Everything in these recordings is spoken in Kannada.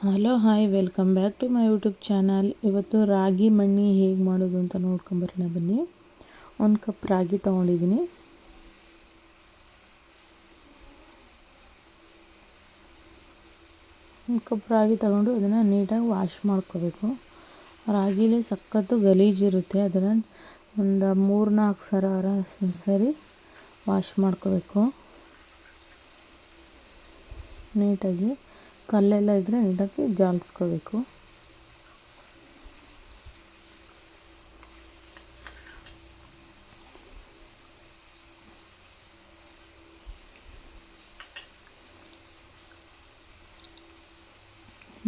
Hello hi welcome back to my YouTube channel. ಇವತ್ತು ರಾಗಿ ಮಣ್ಣಿ ಹೇಗೆ ಮಾಡೋದು ಅಂತ ನೋಡ್ಕೊಂಬರೋಣ ಬನ್ನಿ. 1 ಕಪ್ ರಾಗಿ ತೊಗೊಂಡಿದ್ದೀನಿ. ತಗೊಂಡು ಅದನ್ನು ನೀಟಾಗಿ ವಾಶ್ ಮಾಡ್ಕೋಬೇಕು. ರಾಗಿಲಿ ಸಖತ್ತು ಗಲೀಜಿರುತ್ತೆ, ಅದನ್ನು ಒಂದು 3-4 ಸರಿ ವಾಶ್ ಮಾಡ್ಕೋಬೇಕು ನೀಟಾಗಿ. ಕಲ್ಲೆಲ್ಲ ಇದ್ದರೆ ನೀಟಾಗಿ ಜಾಲಿಸ್ಕೋಬೇಕು.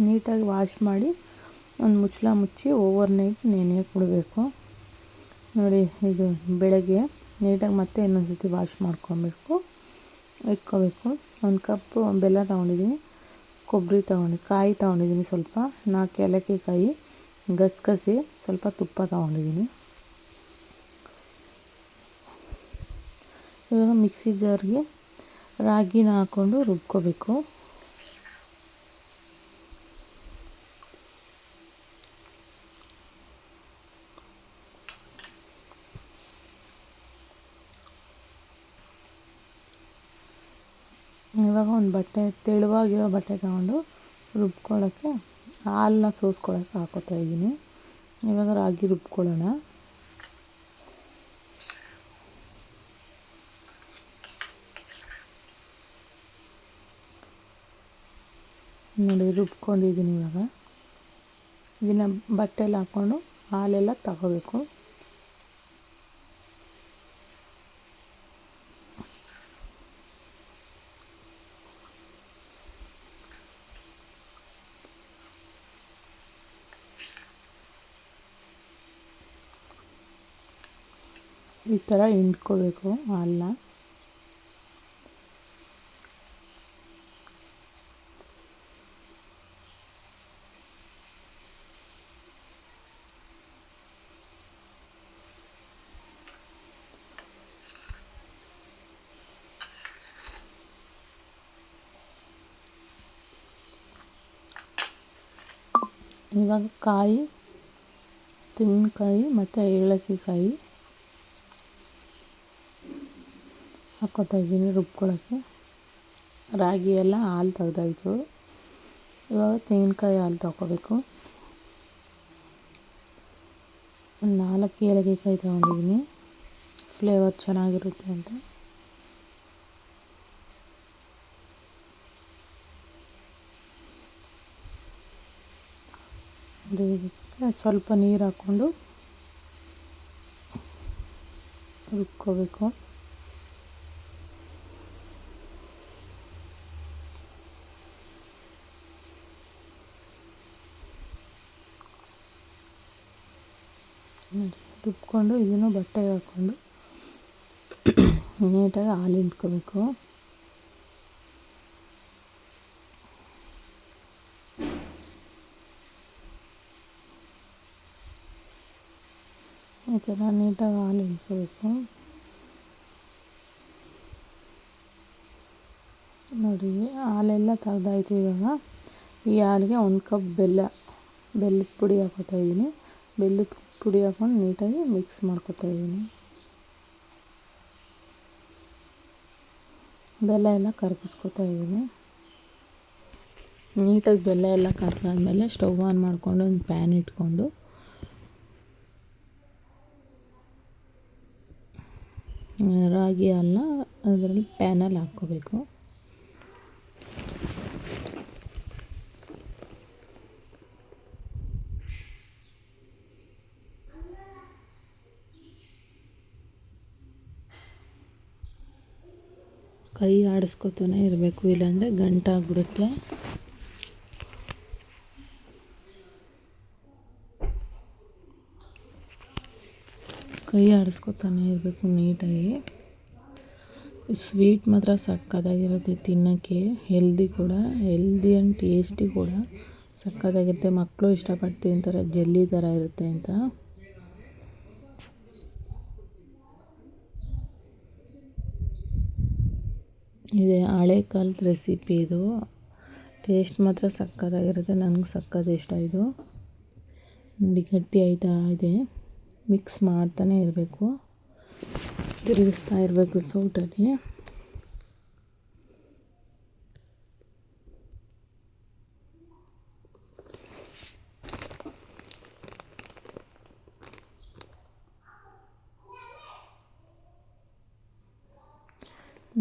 ನೀಟಾಗಿ ವಾಶ್ ಮಾಡಿ ಒಂದು ಮುಚ್ಚಳ ಮುಚ್ಚಿ ಓವರ್ ನೈಟ್ ನೆನೆಯಕ್ಕೆ ಬಿಡಬೇಕು. ನೋಡಿ, ಇದು ಬೆಳಗ್ಗೆ ನೀಟಾಗಿ ಮತ್ತೆ ಇನ್ನೊಂದು ಸತಿ ವಾಶ್ ಮಾಡ್ಕೊಬೇಕು, ಇಟ್ಕೋಬೇಕು. 1 ಕಪ್ ಬೆಲ್ಲ ತೊಗೊಂಡಿದ್ದೀನಿ, ಕೊಬ್ಬರಿ ಕಾಯಿ ತೊಗೊಂಡಿದ್ದೀನಿ, ಸ್ವಲ್ಪ 4 ಏಲಕ್ಕಿ ಕಾಯಿ, ಗಸಗಸೆ, ಸ್ವಲ್ಪ ತುಪ್ಪ ತೊಗೊಂಡಿದ್ದೀನಿ. ಇವಾಗ ಮಿಕ್ಸಿ ಜಾರ್ಗೆ ರಾಗಿನ ಹಾಕ್ಕೊಂಡು ರುಬ್ಕೋಬೇಕು. ಇವಾಗ ಒಂದು ತೆಳುವಾಗಿರೋ ಬಟ್ಟೆ ತಗೊಂಡು ರುಬ್ಕೊಳ್ಳೋಕ್ಕೆ, ಹಾಲನ್ನ ಸೋಸ್ಕೊಳ್ಳೋಕ್ಕೆ ಹಾಕೋತಾ ಇದ್ದೀನಿ. ಇವಾಗ ರಾಗಿ ರುಬ್ಕೊಳ್ಳೋಣ. ನೋಡಿ, ರುಬ್ಕೊಂಡಿದ್ದೀನಿ. ಇವಾಗ ಇದನ್ನು ಬಟ್ಟೆಯಲ್ಲಿ ಹಾಕ್ಕೊಂಡು ಹಾಲೆಲ್ಲ ತಗೋಬೇಕು. ಈ ಥರ ಹಿಂಡ್ಕೋಬೇಕು ಹಾಲನ್ನ. ಇವಾಗ ಕಾಯಿ, ತೆಂಗಿನಕಾಯಿ ಮತ್ತು ಏಲಕ್ಕಿ ಕಾಯಿ ಹಾಕ್ಕೋತಾ ಇದ್ದೀನಿ ರುಬ್ಕೊಳ್ಳೋಕ್ಕೆ. ರಾಗಿ ಎಲ್ಲ ಹಾಲು ತೆಗ್ದಾಯಿತು. ಇವಾಗ ತೆಂಗಿನಕಾಯಿ ಹಾಲು ತಗೋಬೇಕು. ಒಂದು 4 ಏಲಕ್ಕಿ ಕಾಯಿ ತೊಗೊಂಡಿದ್ದೀನಿ, ಫ್ಲೇವರ್ ಚೆನ್ನಾಗಿರುತ್ತೆ ಅಂತ. ಸ್ವಲ್ಪ ನೀರು ಹಾಕ್ಕೊಂಡು ರುಬ್ಕೋಬೇಕು. ರುಬ್ಕೊಂಡು ಇದನ್ನು ಬಟ್ಟೆಗೆ ಹಾಕ್ಕೊಂಡು ನೀಟಾಗಿ ಹಾಲು ಹಿಂಡ್ಕೋಬೇಕು. ಈ ಥರ ನೀಟಾಗಿ ಹಾಲು ಹಿಂಡ್ಕೋಬೇಕು. ನೋಡಿ, ಹಾಲೆಲ್ಲ ತೆಗ್ದಾಯ್ತು. ಇವಾಗ ಈ ಹಾಲಿಗೆ 1 ಕಪ್ ಬೆಲ್ಲದ ಪುಡಿ ಹಾಕ್ಕೋತಾ ಇದ್ದೀನಿ. ಬೆಲ್ಲದ ಪುಡಿ ಹಾಕ್ಕೊಂಡು ನೀಟಾಗಿ ಮಿಕ್ಸ್ ಮಾಡ್ಕೋತಾ ಇದ್ದೀನಿ. ಬೆಲ್ಲ ಎಲ್ಲ ಕರಗಿಸ್ಕೋತಾ ಇದ್ದೀನಿ. ನೀಟಾಗಿ ಬೆಲ್ಲ ಎಲ್ಲ ಕರಗಾದ್ಮೇಲೆ ಸ್ಟವ್ ಆನ್ ಮಾಡಿಕೊಂಡು ಒಂದು ಪ್ಯಾನ್ ಇಟ್ಕೊಂಡು ರಾಗಿ ಹಾಲನ್ನ ಅದರಲ್ಲಿ ಪ್ಯಾನಲ್ಲಿ ಹಾಕ್ಕೋಬೇಕು. ಕೈ ಆಡಿಸ್ಕೊತಾನೆ ಇರಬೇಕು, ಇಲ್ಲಾಂದರೆ ಗಂಟಾಗ್ಬಿಡುತ್ತೆ. ಕೈ ಆಡಿಸ್ಕೊತಾನೆ ಇರಬೇಕು ನೀಟಾಗಿ. ಸ್ವೀಟ್ ಮಾತ್ರ ಸಕ್ಕತ್ತಾಗಿರುತ್ತೆ ತಿನ್ನೋಕ್ಕೆ, ಹೆಲ್ದಿ ಆ್ಯಂಡ್ ಟೇಸ್ಟಿ ಕೂಡ ಸಕ್ಕತ್ತಾಗಿರುತ್ತೆ. ಮಕ್ಕಳು ಇಷ್ಟಪಟ್ಟು ತಿಂತಾರೆ, ಜೆಲ್ಲಿ ಥರ ಇರುತ್ತೆ ಅಂತ. ಇದೆ ಹಳೆ ಕಾಲದ ರೆಸಿಪಿ ಇದು. ಟೇಸ್ಟ್ ಮಾತ್ರ ಸಕ್ಕತ್ತಾಗಿರುತ್ತೆ. ನನಗೆ ಸಕ್ಕತ್ ಇಷ್ಟ ಇದು. ನೋಡಿ ಗಟ್ಟಿ ಆಯ್ತಾ ಇದೆ. ಮಿಕ್ಸ್ ಮಾಡ್ತಾನೆ ಇರಬೇಕು, ತಿರುಗಿಸ್ತಾ ಇರಬೇಕು ಸೌಟಲ್ಲಿ.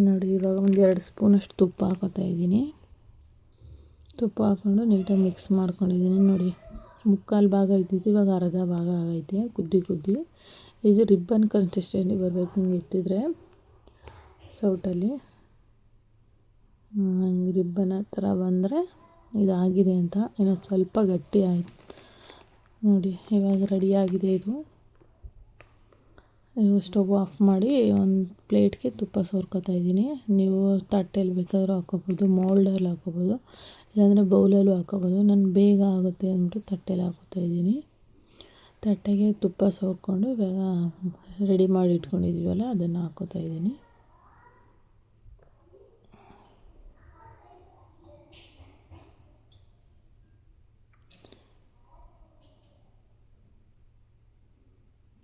ನೋಡಿ ಇವಾಗ ಒಂದು 2 ಸ್ಪೂನಷ್ಟು ತುಪ್ಪ ಹಾಕೋತಾ ಇದ್ದೀನಿ. ತುಪ್ಪ ಹಾಕ್ಕೊಂಡು ನೀಟಾಗಿ ಮಿಕ್ಸ್ ಮಾಡ್ಕೊಂಡಿದ್ದೀನಿ. ನೋಡಿ ಮುಕ್ಕಾಲು ಭಾಗ ಇದ್ದಿದ್ದು ಇವಾಗ ಅರ್ಧ ಭಾಗ ಆಗೈತೆ. ಕುದ್ದಿ ಇದು ರಿಬ್ಬನ್ ಕನ್ಸಿಸ್ಟೆನ್ಸಿ ಬರಬೇಕು. ಹಿಂಗೆ ಎತ್ತಿದ್ರೆ ಸೌಟಲ್ಲಿ ಹಂಗೆ ರಿಬ್ಬನ್ ಆ ಥರ ಬಂದರೆ ಇದಾಗಿದೆ ಅಂತ. ಇನ್ನೂ ಸ್ವಲ್ಪ ಗಟ್ಟಿ ಆಯಿತು. ನೋಡಿ ಇವಾಗ ರೆಡಿಯಾಗಿದೆ ಇದು. ಸ್ಟವ್ ಆಫ್ ಮಾಡಿ ಒಂದು ಪ್ಲೇಟ್ಗೆ ತುಪ್ಪ ಸೋರ್ಕೊತಾ ಇದ್ದೀನಿ. ನೀವು ತಟ್ಟೆಯಲ್ಲಿ ಬೇಕಾದರೂ ಹಾಕ್ಕೋಬೋದು, ಮೋಲ್ಡಲ್ಲಿ ಹಾಕ್ಕೋಬೋದು, ಇಲ್ಲಾಂದರೆ ಬೌಲಲ್ಲೂ ಹಾಕ್ಕೋಬೋದು. ನಾನು ಬೇಗ ಆಗುತ್ತೆ ಅಂದ್ಬಿಟ್ಟು ತಟ್ಟೆಯಲ್ಲಿ ಹಾಕ್ಕೋತಾ ಇದ್ದೀನಿ. ತಟ್ಟೆಗೆ ತುಪ್ಪ ಸವರ್ಕೊಂಡು ಇವಾಗ ರೆಡಿ ಮಾಡಿ ಇಟ್ಕೊಂಡಿದ್ದೀವಲ್ಲ ಅದನ್ನು ಹಾಕ್ಕೋತಾ ಇದ್ದೀನಿ.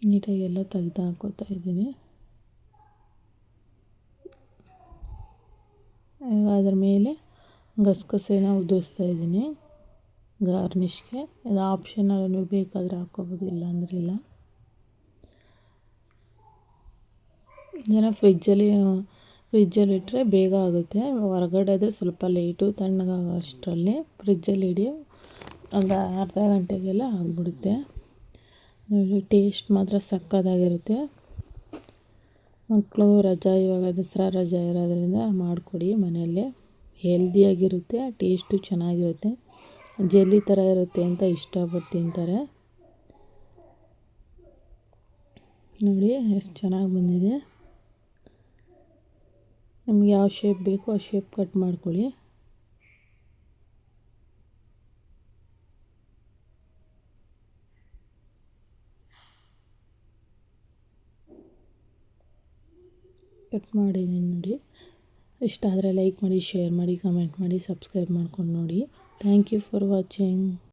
ನೀಟಾಗಿ ಎಲ್ಲ ತೆಗ್ದು ಹಾಕ್ಕೋತಾ ಇದ್ದೀನಿ. ಅದ್ರ ಮೇಲೆ ಗಸಗಸೆನ ಉದುರಿಸ್ತಾ ಇದ್ದೀನಿ ಗಾರ್ನಿಷ್ಗೆ. ಇದು ಆಪ್ಷನಲ್, ನೀವು ಬೇಕಾದರೆ ಹಾಕ್ಕೋಬೋದು, ಇಲ್ಲ ಅಂದರೆ ಇಲ್ಲ. ಇದನ್ನು ಫ್ರಿಜ್ಜಲ್ಲಿ ಇಟ್ಟರೆ ಬೇಗ ಆಗುತ್ತೆ. ಹೊರಗಡೆ ಆದರೆ ಸ್ವಲ್ಪ ಲೇಟು, ತಣ್ಣಗಾಗೋ ಅಷ್ಟರಲ್ಲಿ ಫ್ರಿಜ್ಜಲ್ಲಿ ಇಡಿ, ಒಂದು ಅರ್ಧ ಗಂಟೆಗೆಲ್ಲ ಆಗಿಬಿಡುತ್ತೆ. ನೋಡಿ ಟೇಸ್ಟ್ ಮಾತ್ರ ಸಕ್ಕತ್ತಾಗಿರುತ್ತೆ. ಮಕ್ಕಳು ಇವಾಗ ದಸರಾ ರಜಾ ಇರೋದ್ರಿಂದ ಮಾಡಿಕೊಡಿ ಮನೆಯಲ್ಲೇ. ಹೆಲ್ದಿಯಾಗಿರುತ್ತೆ, ಟೇಸ್ಟು ಚೆನ್ನಾಗಿರುತ್ತೆ, ಜೆಲ್ಲಿ ಥರ ಇರುತ್ತೆ ಅಂತ ಇಷ್ಟಪಟ್ಟು ತಿಂತಾರೆ. ನೋಡಿ ಎಷ್ಟು ಚೆನ್ನಾಗಿ ಬಂದಿದೆ. ನಿಮ್ಗೆ ಯಾವ ಶೇಪ್ ಬೇಕೋ ಆ ಶೇಪ್ ಕಟ್ ಮಾಡ್ಕೊಳ್ಳಿ. ಕಟ್ ಮಾಡಿದ್ದೀನಿ ನೋಡಿ. ಇಷ್ಟ ಆದರೆ ಲೈಕ್ ಮಾಡಿ, ಶೇರ್ ಮಾಡಿ, ಕಮೆಂಟ್ ಮಾಡಿ, ಸಬ್ಸ್ಕ್ರೈಬ್ ಮಾಡ್ಕೊಂಡು ನೋಡಿ. Thank you for watching.